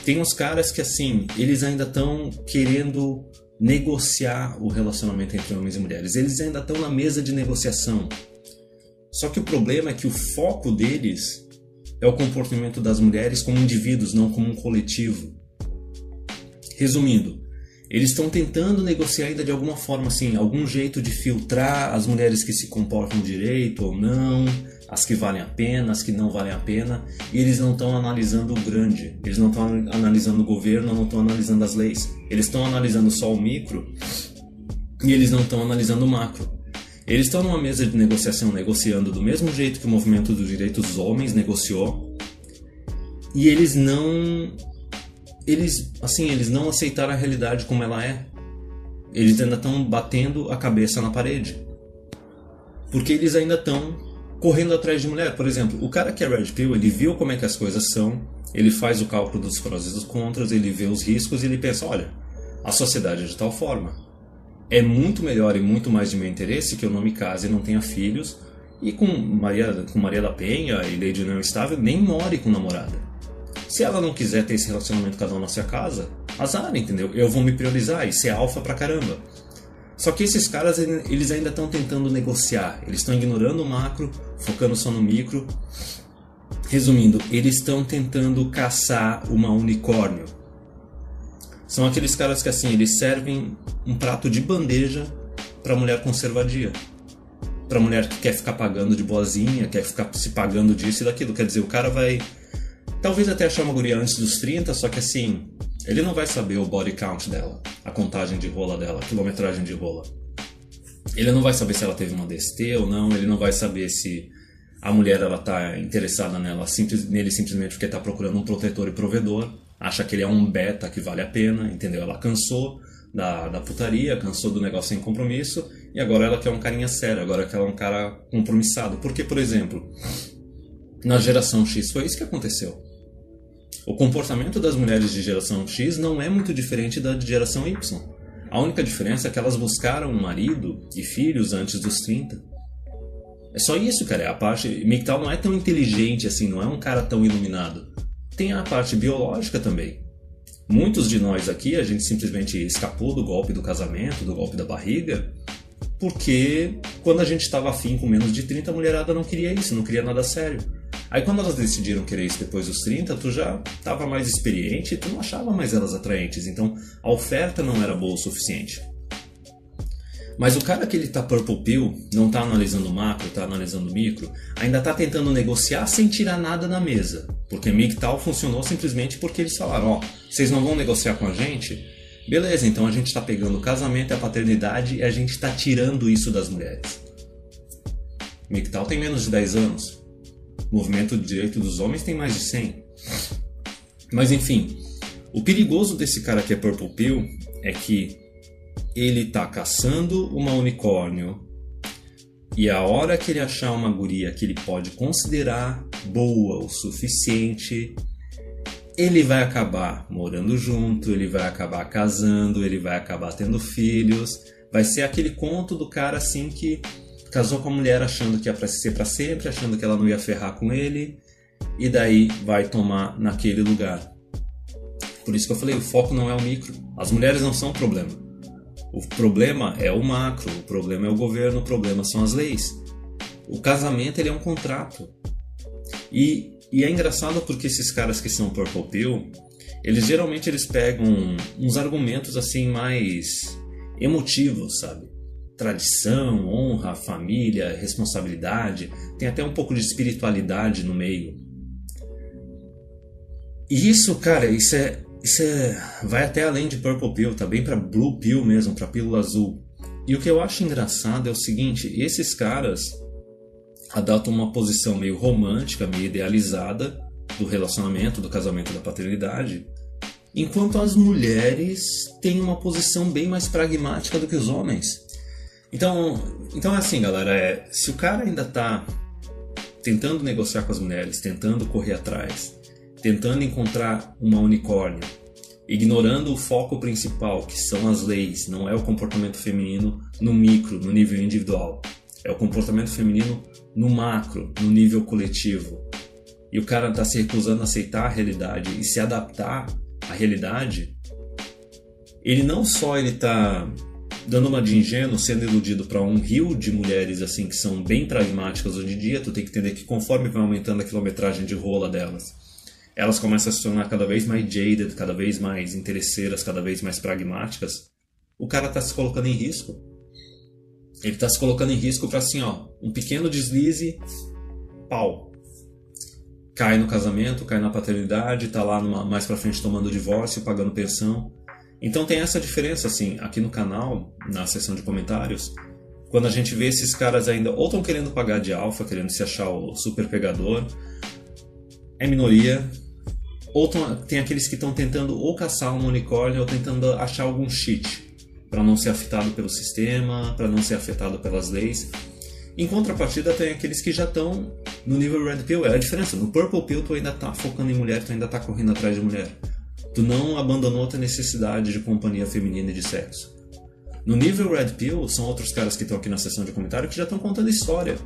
Tem uns caras que, assim, eles ainda estão querendo negociar o relacionamento entre homens e mulheres. Eles ainda estão na mesa de negociação. Só que o problema é que o foco deles é o comportamento das mulheres como indivíduos, não como um coletivo. Resumindo, eles estão tentando negociar ainda de alguma forma, assim, algum jeito de filtrar as mulheres que se comportam direito ou não, as que valem a pena, as que não valem a pena, e eles não estão analisando o grande, eles não estão analisando o governo, não estão analisando as leis, eles estão analisando só o micro e eles não estão analisando o macro. Eles estão numa mesa de negociação, negociando do mesmo jeito que o movimento dos direitos dos homens negociou, e eles não aceitaram a realidade como ela é. Eles ainda estão batendo a cabeça na parede, porque eles ainda estão correndo atrás de mulher. Por exemplo, o cara que é Red Pill, ele viu como é que as coisas são, ele faz o cálculo dos prós e dos contras, ele vê os riscos e ele pensa, olha, a sociedade é de tal forma, é muito melhor e muito mais de meu interesse que eu não me case e não tenha filhos, e com Maria da Penha e Lady União Estável nem more com namorada. Se ela não quiser ter esse relacionamento cada um na sua casa, azar, entendeu? Eu vou me priorizar e ser alfa pra caramba. Só que esses caras, eles ainda estão tentando negociar. Eles estão ignorando o macro, focando só no micro. Resumindo, eles estão tentando caçar uma unicórnio. São aqueles caras que, assim, eles servem um prato de bandeja pra mulher conservadia. Pra mulher que quer ficar pagando de boazinha, quer ficar se pagando disso e daquilo. Quer dizer, o cara vai talvez até achar uma guria antes dos 30, só que assim, ele não vai saber o body count dela, a contagem de rola dela, a quilometragem de rola. Ele não vai saber se ela teve uma DST ou não, ele não vai saber se a mulher ela tá interessada nele simplesmente porque tá procurando um protetor e provedor, acha que ele é um beta que vale a pena, entendeu? Ela cansou da putaria, cansou do negócio sem compromisso, e agora ela quer um carinha sério, agora quer um cara compromissado. Porque, por exemplo, na geração X foi isso que aconteceu. O comportamento das mulheres de geração X não é muito diferente da de geração Y. A única diferença é que elas buscaram um marido e filhos antes dos 30. É só isso, cara. É a parte... MGTOW não é tão inteligente assim, não é um cara tão iluminado. Tem a parte biológica também. Muitos de nós aqui, a gente simplesmente escapou do golpe do casamento, do golpe da barriga, porque quando a gente estava afim com menos de 30, a mulherada não queria isso, não queria nada sério. Aí quando elas decidiram querer isso depois dos 30, tu já estava mais experiente e tu não achava mais elas atraentes, então a oferta não era boa o suficiente. Mas o cara que ele tá purple pill, não tá analisando o macro, tá analisando o micro, ainda tá tentando negociar sem tirar nada da mesa. Porque MGTOW funcionou simplesmente porque eles falaram, ó, vocês não vão negociar com a gente? Beleza, então a gente tá pegando o casamento e a paternidade e a gente tá tirando isso das mulheres. MGTOW tem menos de 10 anos. O movimento de direito dos homens tem mais de 100. Mas enfim, o perigoso desse cara que é purple pill é que ele tá caçando uma unicórnio e a hora que ele achar uma guria que ele pode considerar boa o suficiente, ele vai acabar morando junto, ele vai acabar casando, ele vai acabar tendo filhos. Vai ser aquele conto do cara assim que casou com a mulher achando que ia ser pra sempre, achando que ela não ia ferrar com ele, e daí vai tomar naquele lugar. Por isso que eu falei, o foco não é o micro. As mulheres não são o problema. O problema é o macro, o problema é o governo, o problema são as leis. O casamento ele é um contrato. E é engraçado porque esses caras que são purple pill, eles geralmente pegam uns argumentos assim mais emotivos, sabe? Tradição, honra, família, responsabilidade, tem até um pouco de espiritualidade no meio. E isso, cara, isso vai até além de purple pill, tá bem pra blue pill mesmo, pra pílula azul. E o que eu acho engraçado é o seguinte, esses caras adotam uma posição meio romântica, meio idealizada do relacionamento, do casamento, da paternidade, enquanto as mulheres têm uma posição bem mais pragmática do que os homens. Então é assim, galera, se o cara ainda tá tentando negociar com as mulheres, tentando correr atrás, tentando encontrar uma unicórnio, ignorando o foco principal, que são as leis, não é o comportamento feminino no micro, no nível individual, é o comportamento feminino no macro, no nível coletivo, e o cara tá se recusando a aceitar a realidade e se adaptar a realidade, ele não só ele tá dando uma de ingênuo, sendo iludido para um rio de mulheres assim que são bem pragmáticas hoje em dia. Tu tem que entender que conforme vai aumentando a quilometragem de rola delas, elas começam a se tornar cada vez mais jaded, cada vez mais interesseiras, cada vez mais pragmáticas. O cara tá se colocando em risco. Ele tá se colocando em risco para assim, ó, um pequeno deslize, pau. Cai no casamento, cai na paternidade, tá lá mais pra frente tomando divórcio, pagando pensão. Então tem essa diferença, assim, aqui no canal, na seção de comentários, quando a gente vê esses caras ainda ou estão querendo pagar de alfa, querendo se achar o super pegador, é minoria, ou tem aqueles que estão tentando ou caçar um unicórnio ou tentando achar algum cheat para não ser afetado pelo sistema, para não ser afetado pelas leis. Em contrapartida, tem aqueles que já estão no nível Red Pill. É a diferença. No Purple Pill, tu ainda tá focando em mulher, tu ainda tá correndo atrás de mulher. Tu não abandonou a tua necessidade de companhia feminina e de sexo. No nível Red Pill, são outros caras que estão aqui na seção de comentário que já estão contando história.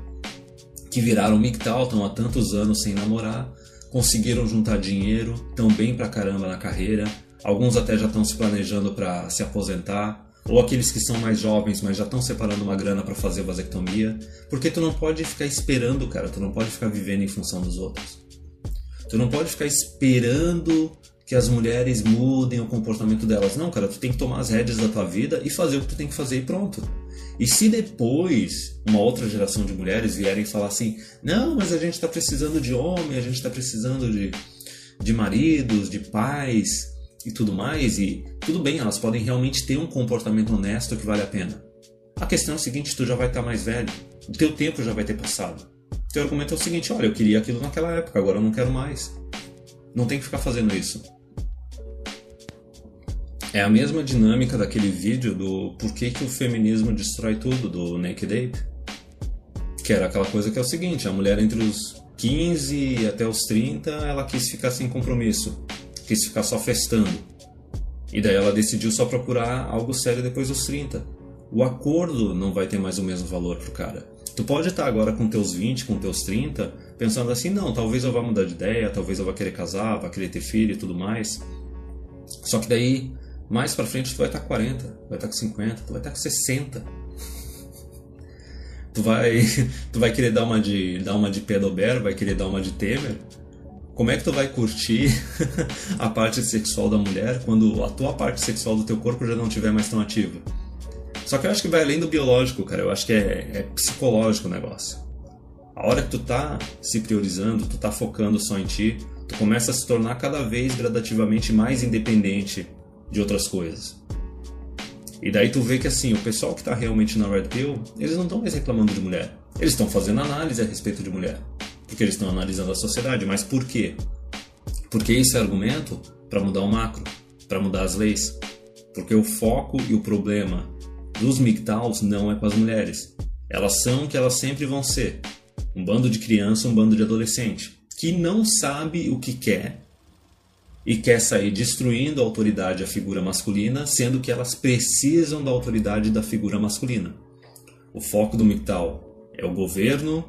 Que viraram MGTOW, estão há tantos anos sem namorar, conseguiram juntar dinheiro, estão bem pra caramba na carreira, alguns até já estão se planejando para se aposentar, ou aqueles que são mais jovens, mas já estão separando uma grana para fazer vasectomia, porque tu não pode ficar esperando, cara, tu não pode ficar vivendo em função dos outros. Tu não pode ficar esperando que as mulheres mudem o comportamento delas. Não, cara, tu tem que tomar as rédeas da tua vida e fazer o que tu tem que fazer e pronto. E se depois uma outra geração de mulheres vierem falar assim, não, mas a gente está precisando de homem, a gente está precisando de maridos, de pais e tudo mais, e tudo bem, elas podem realmente ter um comportamento honesto que vale a pena. A questão é a seguinte, tu já vai estar mais velho, o teu tempo já vai ter passado. O teu argumento é o seguinte, olha, eu queria aquilo naquela época, agora eu não quero mais. Não tem que ficar fazendo isso. É a mesma dinâmica daquele vídeo do Por que o feminismo destrói tudo, do Naked Ape. Que era aquela coisa que é o seguinte, a mulher entre os 15 até os 30, ela quis ficar sem compromisso. Quis ficar só festando. E daí ela decidiu só procurar algo sério depois dos 30. O acordo não vai ter mais o mesmo valor pro cara. Tu pode estar agora com teus 20, com teus 30, pensando assim, não, talvez eu vá mudar de ideia, talvez eu vá querer casar, vá querer ter filho e tudo mais. Só que daí, mais pra frente, tu vai estar com 40, vai estar com 50, tu vai estar com 60. Tu vai querer dar uma de pedober, vai querer dar uma de Temer. Como é que tu vai curtir a parte sexual da mulher quando a tua parte sexual do teu corpo já não estiver mais tão ativa? Só que eu acho que vai além do biológico, cara. Eu acho que é psicológico o negócio. A hora que tu tá se priorizando, tu tá focando só em ti, tu começa a se tornar cada vez gradativamente mais independente de outras coisas. E daí tu vê que assim, o pessoal que tá realmente na Red Pill, eles não estão mais reclamando de mulher. Eles estão fazendo análise a respeito de mulher. Porque eles estão analisando a sociedade. Mas por quê? Porque esse é argumento para mudar o macro, para mudar as leis. Porque o foco e o problema dos MGTOWs não é com as mulheres. Elas são o que elas sempre vão ser. Um bando de criança, um bando de adolescente. Que não sabe o que quer e quer sair destruindo a autoridade, a figura masculina, sendo que elas precisam da autoridade da figura masculina. O foco do MGTOW é o governo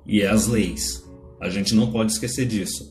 e é as leis. A gente não pode esquecer disso.